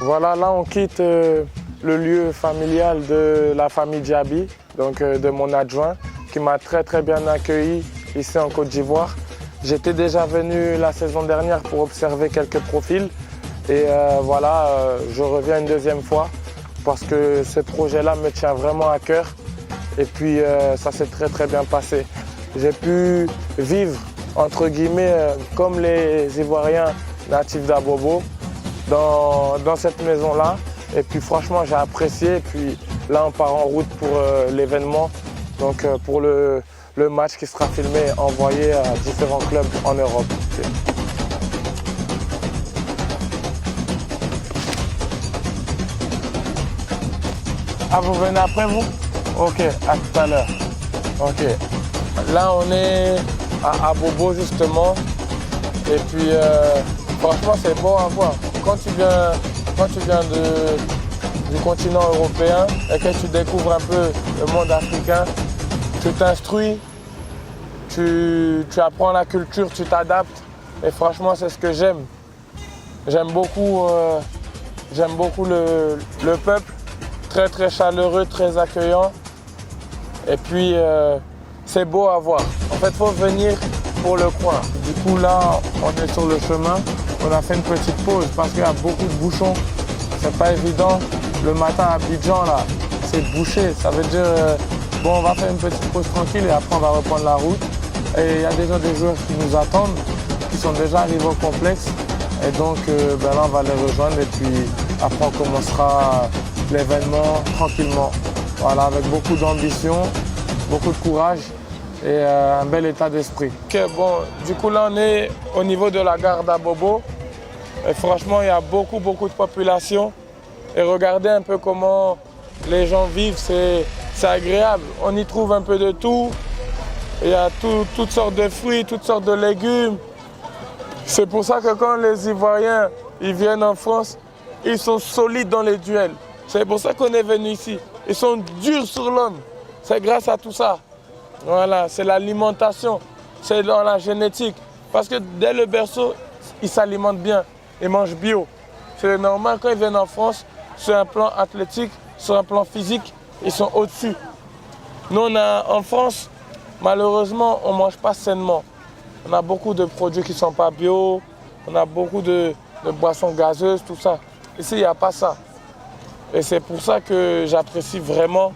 Voilà, là on quitte le lieu familial de la famille Diaby, donc de mon adjoint, qui m'a très bien accueilli ici en Côte d'Ivoire. J'étais déjà venu la saison dernière pour observer quelques profils et voilà, je reviens une deuxième fois parce que ce projet-là me tient vraiment à cœur et puis ça s'est très bien passé. J'ai pu vivre entre guillemets comme les Ivoiriens natifs d'Abobo dans cette maison-là. Et puis franchement, j'ai apprécié. Et puis là, on part en route pour l'événement, donc pour le match qui sera filmé et envoyé à différents clubs en Europe. Ah, vous venez après vous? Ok, à tout à l'heure. Ok. Là, on est à Bobo justement. Et puis, franchement, c'est beau à voir. Quand tu viens du continent européen et que tu découvres un peu le monde africain, tu t'instruis, tu apprends la culture, tu t'adaptes. Et franchement, c'est ce que j'aime. J'aime beaucoup le peuple, très chaleureux, très accueillant. Et puis, c'est beau à voir. En fait, il faut venir pour le croire. Du coup, là, on est sur le chemin. On a fait une petite pause parce qu'il y a beaucoup de bouchons. C'est pas évident. Le matin à Abidjan, là, c'est bouché. Ça veut dire, bon, on va faire une petite pause tranquille et après, on va reprendre la route. Et il y a déjà des joueurs qui nous attendent, qui sont déjà arrivés au complexe. Et donc, là, on va les rejoindre et puis après, on commencera l'événement tranquillement. Voilà, avec beaucoup d'ambition, beaucoup de courage et un bel état d'esprit. Okay, bon, du coup, là, on est au niveau de la gare d'Abobo. Et franchement, il y a beaucoup de population. Et regardez un peu comment les gens vivent, c'est agréable. On y trouve un peu de tout. Il y a toutes sortes de fruits, toutes sortes de légumes. C'est pour ça que quand les Ivoiriens ils viennent en France, ils sont solides dans les duels. C'est pour ça qu'on est venu ici. Ils sont durs sur l'homme. C'est grâce à tout ça. Voilà, c'est l'alimentation, c'est dans la génétique. Parce que dès le berceau, ils s'alimentent bien, ils mangent bio. C'est normal quand ils viennent en France, sur un plan athlétique, sur un plan physique, ils sont au-dessus. Nous, en France, malheureusement, on ne mange pas sainement. On a beaucoup de produits qui ne sont pas bio, on a beaucoup de boissons gazeuses, tout ça. Ici, il n'y a pas ça. Et c'est pour ça que j'apprécie vraiment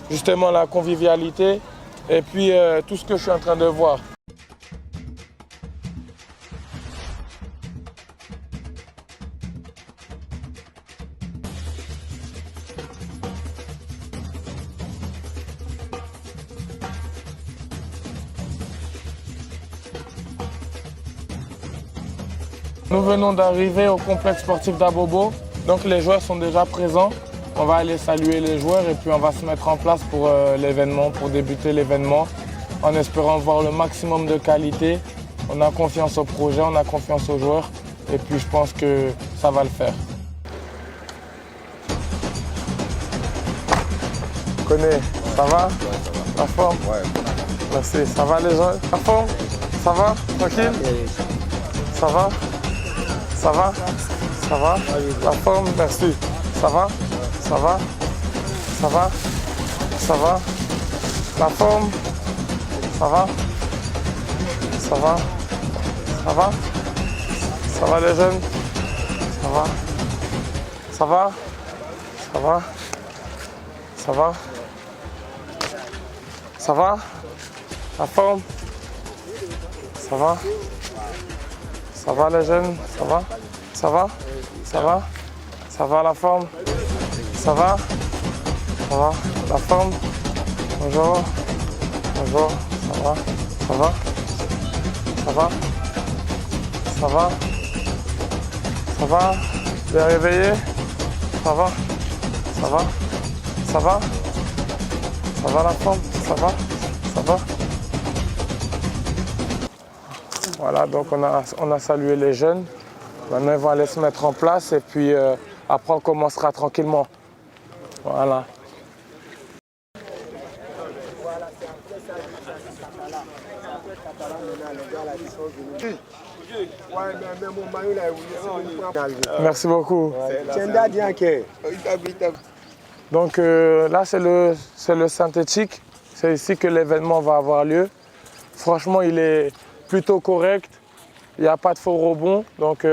justement la convivialité et puis tout ce que je suis en train de voir. Nous venons d'arriver au complexe sportif d'Abobo, donc les joueurs sont déjà présents. On va aller saluer les joueurs et puis on va se mettre en place pour l'événement, pour débuter l'événement, en espérant voir le maximum de qualité. On a confiance au projet, on a confiance aux joueurs et puis je pense que ça va le faire. Connais, ça va? La forme? Ouais. Merci. Ça va les gens? La forme? Ça va? Tranquille? Ça va? Ça va? Ça va? La forme? Merci. Ça va? Ça va? Ça va? Ça va? La forme? Ça va? Ça va? Ça va? Ça va les jeunes? Ça va? Ça va? Ça va? Ça va? Ça va? La forme? Ça va? Ça va les jeunes? Ça va? Ça va? Ça va? Ça va la forme? Ça va? Ça va? La forme? Bonjour? Bonjour? Ça va? Ça va? Ça va? Ça va? Ça va? Vous êtes réveillé? Ça va? Ça va? Ça va? Ça va la forme? Ça va? Ça va? Voilà, donc on a salué les jeunes. Maintenant, ils vont aller se mettre en place et puis après, on commencera tranquillement. Voilà. Merci beaucoup. Donc là, c'est le synthétique. C'est ici que l'événement va avoir lieu. Franchement, il est plutôt correct. Il n'y a pas de faux rebonds. Donc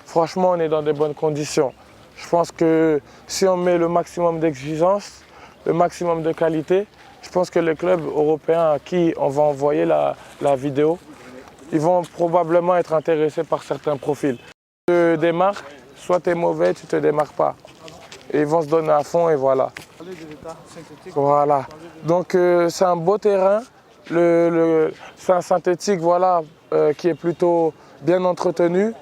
franchement, on est dans des bonnes conditions. Je pense que si on met le maximum d'exigence, le maximum de qualité, je pense que les clubs européens à qui on va envoyer la vidéo, ils vont probablement être intéressés par certains profils. Tu te démarques, soit tu es mauvais, tu ne te démarques pas. Et ils vont se donner à fond et voilà. Voilà. Donc c'est un beau terrain. C'est un synthétique voilà, qui est plutôt bien entretenu.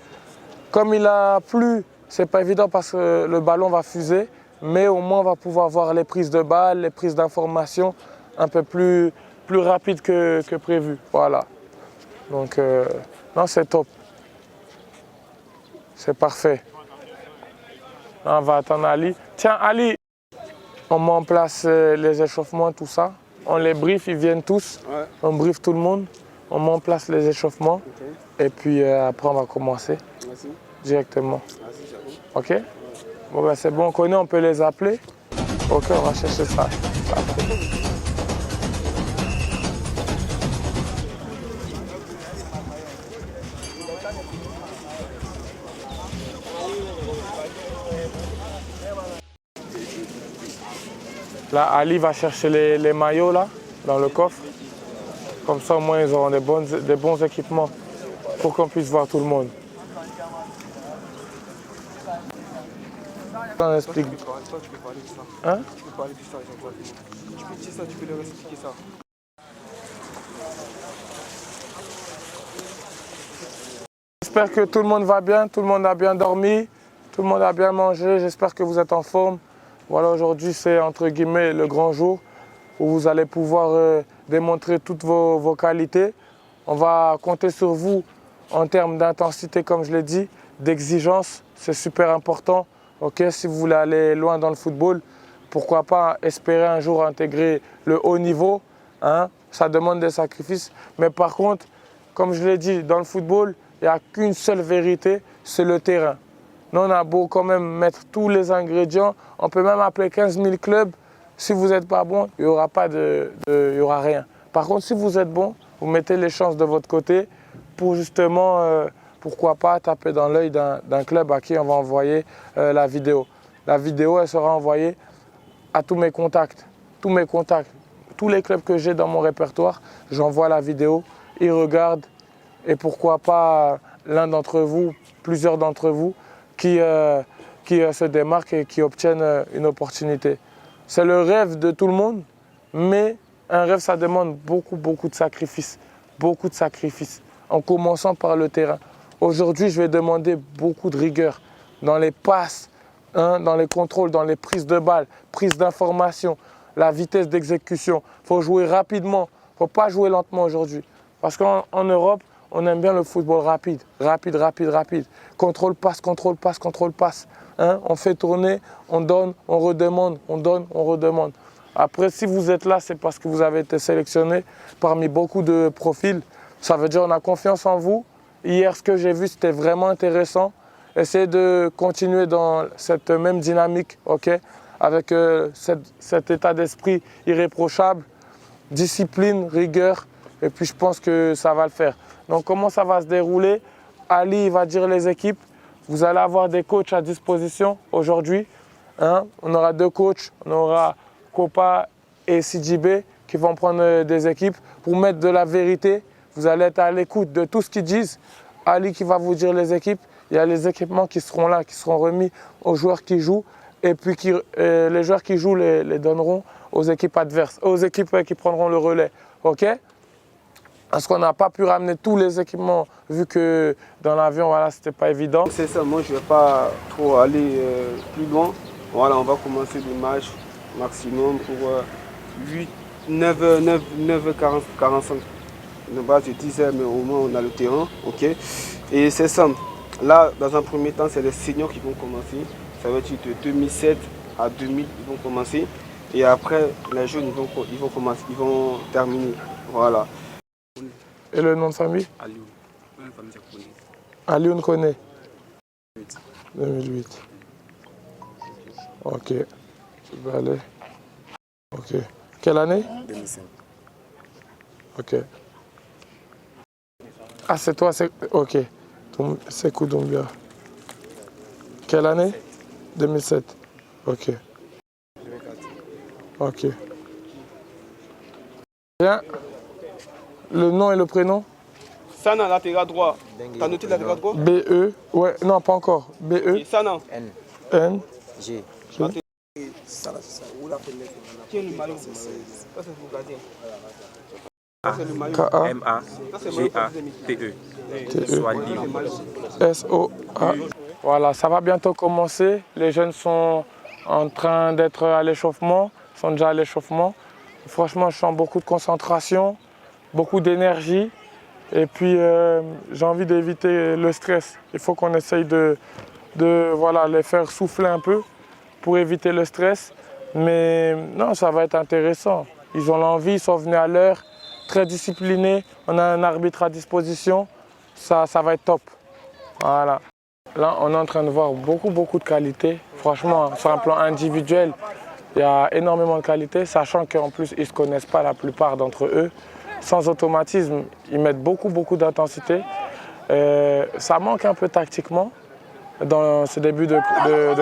Comme il a plu, c'est pas évident parce que le ballon va fuser, mais au moins on va pouvoir voir les prises de balles, les prises d'informations un peu plus rapides que prévu. Voilà. Donc non, c'est top. C'est parfait. On va attendre Ali. Tiens, Ali, on met en place les échauffements, tout ça. On les briefe, ils viennent tous. Ouais. On briefe tout le monde. On met en place les échauffements. Okay. Et puis après, on va commencer. Merci. Directement. Merci, ok? Ouais. Bon, ben, c'est bon, on connaît, on peut les appeler. Ok, on va chercher ça. Là, Ali va chercher les maillots là, dans le coffre. Comme ça, au moins, ils auront des bons équipements pour qu'on puisse voir tout le monde. On explique. Toi, tu peux parler de ça. Hein? Tu peux parler de ça, tu peux dire ça, tu peux leur expliquer ça. J'espère que tout le monde va bien, tout le monde a bien dormi, tout le monde a bien mangé. J'espère que vous êtes en forme. Voilà, aujourd'hui, c'est entre guillemets le grand jour où vous allez pouvoir démontrer toutes vos qualités. On va compter sur vous en termes d'intensité, comme je l'ai dit, d'exigence. C'est super important. Okay, si vous voulez aller loin dans le football, pourquoi pas espérer un jour intégrer le haut niveau. Hein? Ça demande des sacrifices. Mais par contre, comme je l'ai dit, dans le football, il n'y a qu'une seule vérité, c'est le terrain. Nous, on a beau quand même mettre tous les ingrédients. On peut même appeler 15 000 clubs. Si vous n'êtes pas bon, il n'y aura y aura rien. Par contre, si vous êtes bon, vous mettez les chances de votre côté pour justement, pourquoi pas, taper dans l'œil d'un club à qui on va envoyer la vidéo. La vidéo, elle sera envoyée à tous mes contacts. Tous les clubs que j'ai dans mon répertoire, j'envoie la vidéo, ils regardent et pourquoi pas l'un d'entre vous, plusieurs d'entre vous, qui se démarquent et qui obtiennent une opportunité. C'est le rêve de tout le monde, mais un rêve, ça demande beaucoup de sacrifices. Beaucoup de sacrifices, en commençant par le terrain. Aujourd'hui, je vais demander beaucoup de rigueur dans les passes, hein, dans les contrôles, dans les prises de balles, prises d'information, la vitesse d'exécution. Il faut jouer rapidement, il ne faut pas jouer lentement aujourd'hui. Parce qu'en Europe, on aime bien le football rapide. Contrôle, passe. Hein? On fait tourner, on donne, on redemande, on donne, on redemande. Après, si vous êtes là, c'est parce que vous avez été sélectionné parmi beaucoup de profils. Ça veut dire qu'on a confiance en vous. Hier, ce que j'ai vu, c'était vraiment intéressant. Essayez de continuer dans cette même dynamique, okay? Avec cet état d'esprit irréprochable, discipline, rigueur. Et puis, je pense que ça va le faire. Donc, comment ça va se dérouler? Ali va dire les équipes. Vous allez avoir des coachs à disposition aujourd'hui. Hein? On aura 2 coachs. On aura Copa et CJB qui vont prendre des équipes pour mettre de la vérité. Vous allez être à l'écoute de tout ce qu'ils disent. Ali qui va vous dire les équipes. Il y a les équipements qui seront là, qui seront remis aux joueurs qui jouent. Et puis les joueurs qui jouent les donneront aux équipes adverses, aux équipes qui prendront le relais. OK? Parce qu'on n'a pas pu ramener tous les équipements, vu que dans l'avion, voilà, c'était pas évident. C'est ça, moi je ne vais pas trop aller plus loin. Voilà, on va commencer le match maximum pour 9h45. De base, je disais, mais au moins on a le terrain. Okay? Et c'est ça. Là, dans un premier temps, c'est les seniors qui vont commencer. Ça va être de 2007 à 2000, ils vont commencer. Et après, les jeunes, ils vont terminer. Voilà. Et le nom de famille? Aliou. Une famille japonaise. Alioune Koné. 2008. Ok. Tu vas aller. Ok. Quelle année? 2005. Ok. Ah, c'est toi, c'est... Ok. Sékou Doumbia. Quelle année? 2007. Ok. 2004. Ok. Bien. Le nom et le prénom? Sana, latéral droit. T'as noté latéral droit? B-E. Ouais, non, pas encore. B-E. Et Sana. N. N. G. G. Qui est le maillot? Ça, c'est pour gardien. Ça, c'est le maillot. K-A. Ça, c'est le maillot pour deuxième équipe. T-E. S-O-A. Voilà, ça va bientôt commencer. Les jeunes sont en train d'être à l'échauffement, sont déjà à l'échauffement. Franchement, je sens beaucoup de concentration, beaucoup d'énergie. Et puis, j'ai envie d'éviter le stress. Il faut qu'on essaye de voilà, les faire souffler un peu pour éviter le stress. Mais non, ça va être intéressant. Ils ont l'envie, ils sont venus à l'heure, très disciplinés. On a un arbitre à disposition. Ça va être top. Voilà. Là, on est en train de voir beaucoup de qualités. Franchement, sur un plan individuel, il y a énormément de qualités, sachant qu'en plus, ils ne se connaissent pas la plupart d'entre eux. Sans automatisme, ils mettent beaucoup d'intensité. Ça manque un peu tactiquement dans ce début de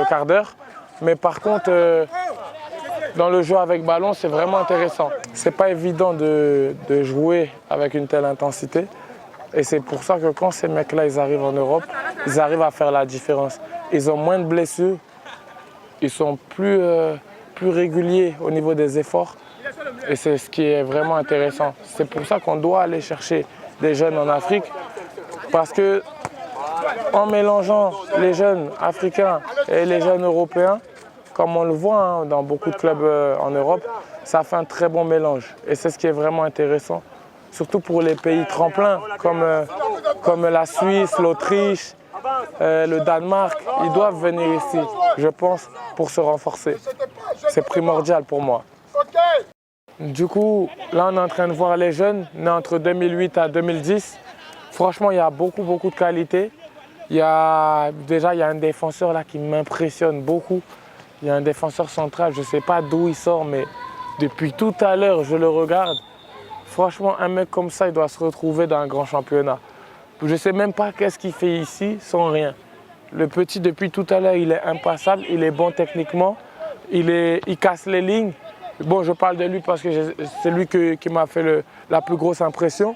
quart d'heure. Mais par contre, dans le jeu avec ballon, c'est vraiment intéressant. C'est pas évident de jouer avec une telle intensité. Et c'est pour ça que quand ces mecs-là, ils arrivent en Europe, ils arrivent à faire la différence. Ils ont moins de blessures, ils sont plus réguliers au niveau des efforts. Et c'est ce qui est vraiment intéressant. C'est pour ça qu'on doit aller chercher des jeunes en Afrique. Parce que en mélangeant les jeunes africains et les jeunes européens, comme on le voit dans beaucoup de clubs en Europe, ça fait un très bon mélange. Et c'est ce qui est vraiment intéressant. Surtout pour les pays tremplins comme la Suisse, l'Autriche, le Danemark. Ils doivent venir ici, je pense, pour se renforcer. C'est primordial pour moi. Du coup, là, on est en train de voir les jeunes, nés entre 2008 à 2010. Franchement, il y a beaucoup de qualité. Déjà, il y a un défenseur là qui m'impressionne beaucoup. Il y a un défenseur central, je ne sais pas d'où il sort, mais depuis tout à l'heure, je le regarde. Franchement, un mec comme ça, il doit se retrouver dans un grand championnat. Je ne sais même pas qu'est-ce qu'il fait ici sans rien. Le petit, depuis tout à l'heure, il est impassable, il est bon techniquement, il casse les lignes. Bon, je parle de lui parce que c'est lui qui m'a fait la plus grosse impression.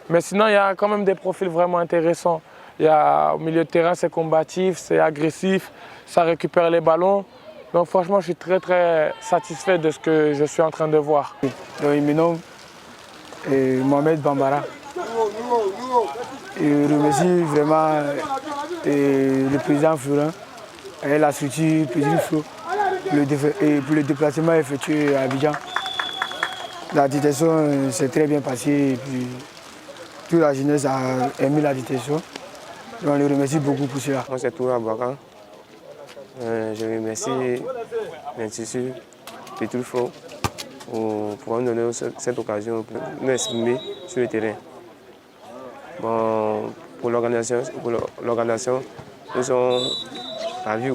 Mais sinon, il y a quand même des profils vraiment intéressants. Au milieu de terrain, c'est combatif, c'est agressif, ça récupère les ballons. Donc franchement, je suis très satisfait de ce que je suis en train de voir. Donc, il me nomme Mohamed Bambara. Je remercie vraiment le président Florent et la structure Président Flo pour le déplacement effectué à Abidjan. La détention s'est très bien passée et puis toute la jeunesse a aimé la détention. Donc, on le remercie beaucoup pour cela. Moi, c'est Toura Bouakan. Je remercie l'Institut Petit Flo pour nous donner cette occasion pour nous exprimer sur le terrain. Bon, pour l'organisation, nous sommes ravis.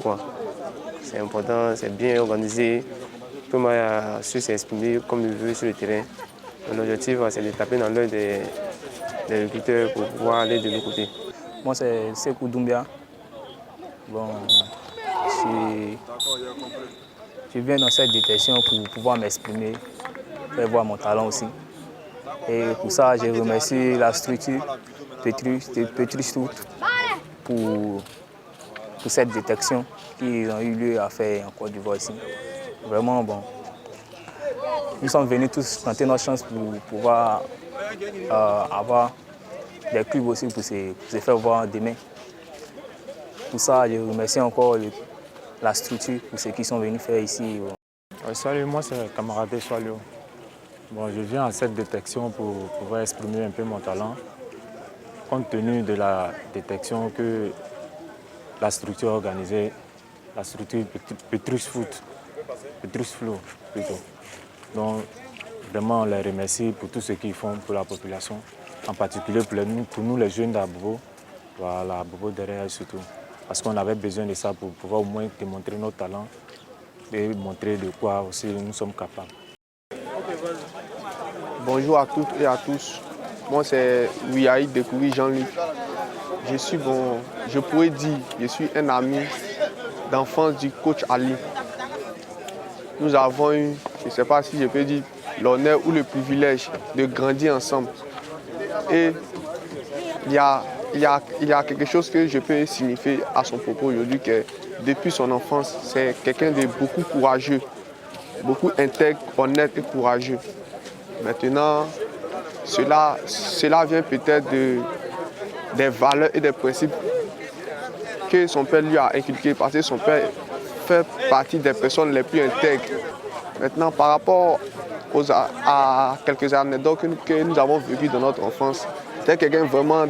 C'est important, c'est bien organisé. Tout le monde a su s'exprimer comme il veut sur le terrain. L'objectif, c'est de taper dans l'œil des recruteurs pour pouvoir aller de l'autre côté. Moi, c'est Sékou Doumbia. Bon, je viens dans cette détection pour pouvoir m'exprimer, faire voir mon talent aussi. Et pour ça, je remercie la structure Petri Stout pour cette détection qu'ils ont eu lieu à faire en Côte d'Ivoire ici. Vraiment bon. Nous sommes venus tous tenter notre chance pour pouvoir avoir des clubs aussi pour se faire voir demain. Pour ça, je remercie encore la structure pour ceux qui sont venus faire ici. Salut, moi c'est camarade Swalio. Bon, je viens à cette détection pour pouvoir exprimer un peu mon talent, compte tenu de la détection que la structure organisée, la structure Petrus Flo plutôt. Donc vraiment on les remercie pour tout ce qu'ils font pour la population, en particulier pour nous les jeunes d'Abobo. Voilà, Bobo derrière surtout. Parce qu'on avait besoin de ça pour pouvoir au moins démontrer nos talents et montrer de quoi aussi nous sommes capables. Bonjour à toutes et à tous. Moi c'est Ouyaï Découvri Jean-Luc. Je pourrais dire, je suis un ami d'enfance du coach Ali. Nous avons eu, je ne sais pas si je peux dire, l'honneur ou le privilège de grandir ensemble. Et il y a quelque chose que je peux signifier à son propos aujourd'hui, que depuis son enfance, c'est quelqu'un de beaucoup courageux, beaucoup intègre, honnête et courageux. Maintenant, cela vient peut-être des valeurs et des principes que son père lui a inculqués, parce que son père fait partie des personnes les plus intègres. Maintenant, par rapport à quelques anecdotes que nous avons vécues dans notre enfance, c'était quelqu'un vraiment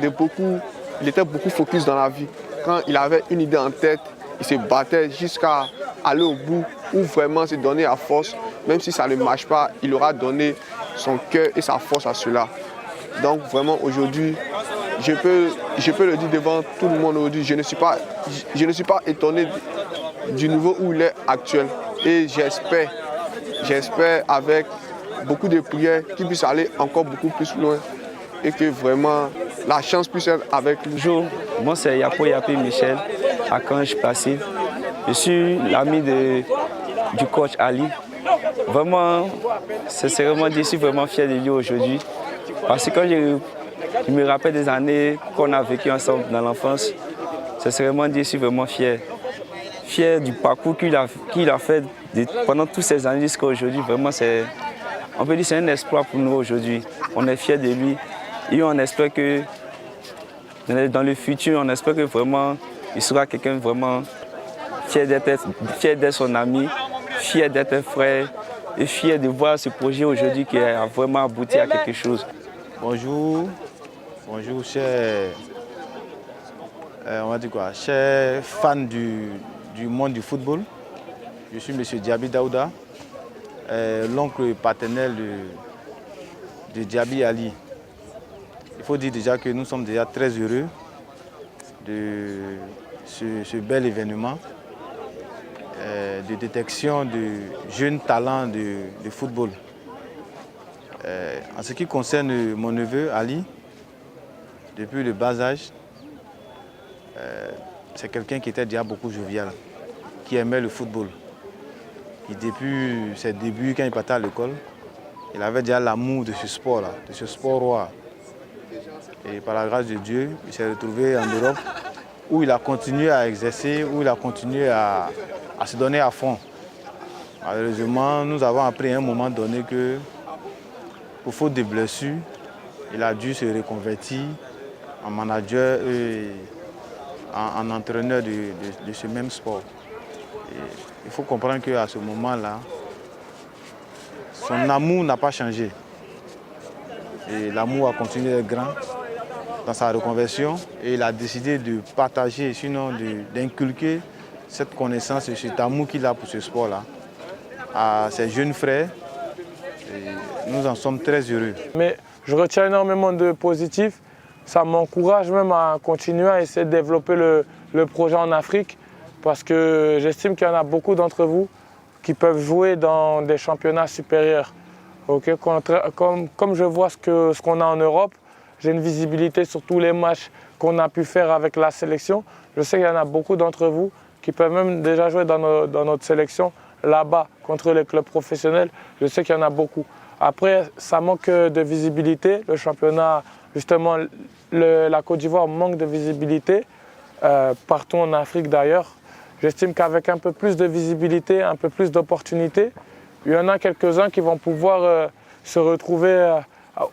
il était beaucoup focus dans la vie. Quand il avait une idée en tête, il se battait jusqu'à aller au bout, ou vraiment se donner à force. Même si ça ne marche pas, il aura donné son cœur et sa force à cela. Donc vraiment aujourd'hui, je peux le dire devant tout le monde aujourd'hui, je ne suis pas étonné du niveau où il est actuel. Et j'espère avec beaucoup de prières qu'il puisse aller encore beaucoup plus loin et que vraiment la chance puisse être avec lui. Bonjour, moi c'est Yapo Yapi Michel, à Cange Passif. Je suis l'ami du coach Ali. Vraiment, sincèrement, je suis vraiment fier de lui aujourd'hui. Parce que quand je me rappelle des années qu'on a vécues ensemble dans l'enfance, sincèrement, je suis vraiment fier. Fier du parcours qu'il a fait pendant toutes ces années jusqu'à aujourd'hui. Vraiment, on peut dire que c'est un exploit pour nous aujourd'hui. On est fiers de lui et on espère que dans le futur, on espère que vraiment, il sera quelqu'un vraiment fier d'être son ami, fier d'être un frère et fier de voir ce projet aujourd'hui qui a vraiment abouti à quelque chose. Bonjour, chers, chers fans du monde du football. Je suis M. Diaby Daouda, l'oncle paternel de Diaby Ali. Il faut dire déjà que nous sommes déjà très heureux de ce bel événement de détection de jeunes talents de football. En ce qui concerne mon neveu Ali, depuis le bas âge, c'est quelqu'un qui était déjà beaucoup jovial, qui aimait le football. Et depuis ses débuts, quand il partait à l'école, il avait déjà l'amour de ce sport-là, de ce sport roi. Et par la grâce de Dieu, il s'est retrouvé en Europe, où il a continué à exercer, où il a continué à se donner à fond. Malheureusement, nous avons appris à un moment donné que, pour faute de blessures, il a dû se reconvertir en manager et en entraîneur de ce même sport. Et il faut comprendre qu'à ce moment-là, son amour n'a pas changé. Et l'amour a continué d'être grand dans sa reconversion et il a décidé de partager, sinon d'inculquer cette connaissance et cet amour qu'il a pour ce sport-là à ses jeunes frères. Et nous en sommes très heureux. Mais je retiens énormément de positifs. Ça m'encourage même à continuer à essayer de développer le projet en Afrique parce que j'estime qu'il y en a beaucoup d'entre vous qui peuvent jouer dans des championnats supérieurs. Okay? Comme je vois ce qu'on a en Europe, j'ai une visibilité sur tous les matchs qu'on a pu faire avec la sélection. Je sais qu'il y en a beaucoup d'entre vous qui peuvent même déjà jouer dans notre sélection là-bas contre les clubs professionnels. Je sais qu'il y en a beaucoup. Après, ça manque de visibilité. Le championnat, justement, la Côte d'Ivoire manque de visibilité, partout en Afrique d'ailleurs. J'estime qu'avec un peu plus de visibilité, un peu plus d'opportunités, il y en a quelques-uns qui vont pouvoir se retrouver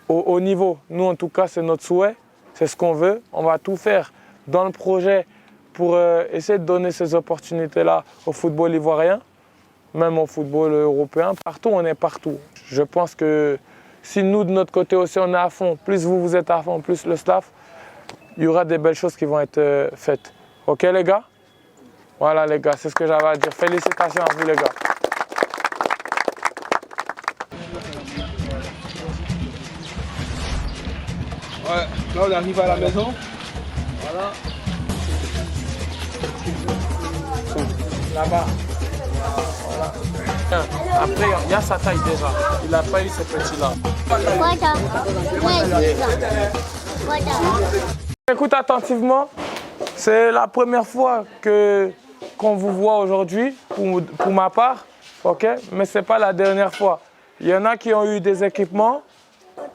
au niveau. Nous, en tout cas, c'est notre souhait, c'est ce qu'on veut. On va tout faire dans le projet pour essayer de donner ces opportunités-là au football ivoirien, même au football européen. Partout, on est partout. Je pense que si nous, de notre côté aussi, on est à fond, plus vous êtes à fond, plus le staff, il y aura des belles choses qui vont être faites. OK, les gars? Voilà, les gars, c'est ce que j'avais à dire. Félicitations à vous, les gars. Ouais, là, on arrive à la maison. Voilà. Là-bas. Voilà. Après, il y a sa taille déjà. Il n'a pas eu ces petits-là. Écoute attentivement. C'est la première fois qu'on vous voit aujourd'hui, pour ma part. Ok, mais ce n'est pas la dernière fois. Il y en a qui ont eu des équipements.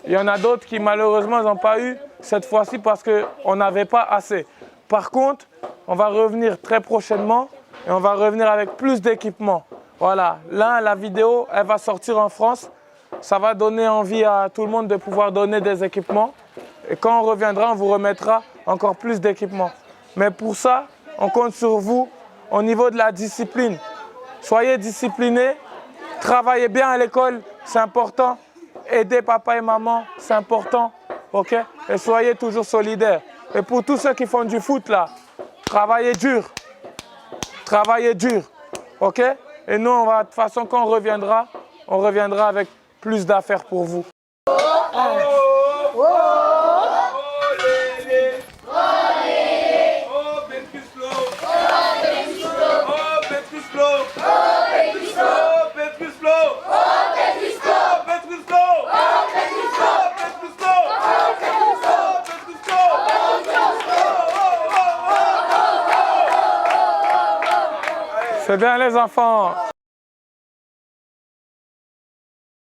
Il y en a d'autres qui malheureusement n'ont pas eu cette fois-ci parce qu'on n'avait pas assez. Par contre, on va revenir très prochainement et on va revenir avec plus d'équipements. Voilà, là, la vidéo, elle va sortir en France. Ça va donner envie à tout le monde de pouvoir donner des équipements. Et quand on reviendra, on vous remettra encore plus d'équipements. Mais pour ça, on compte sur vous au niveau de la discipline. Soyez disciplinés, travaillez bien à l'école, c'est important. Aidez papa et maman, c'est important. Ok? Et soyez toujours solidaires. Et pour tous ceux qui font du foot là, travaillez dur. Travaillez dur. Ok? Et nous, on va, de toute façon, quand on reviendra avec plus d'affaires pour vous. C'est bien les enfants.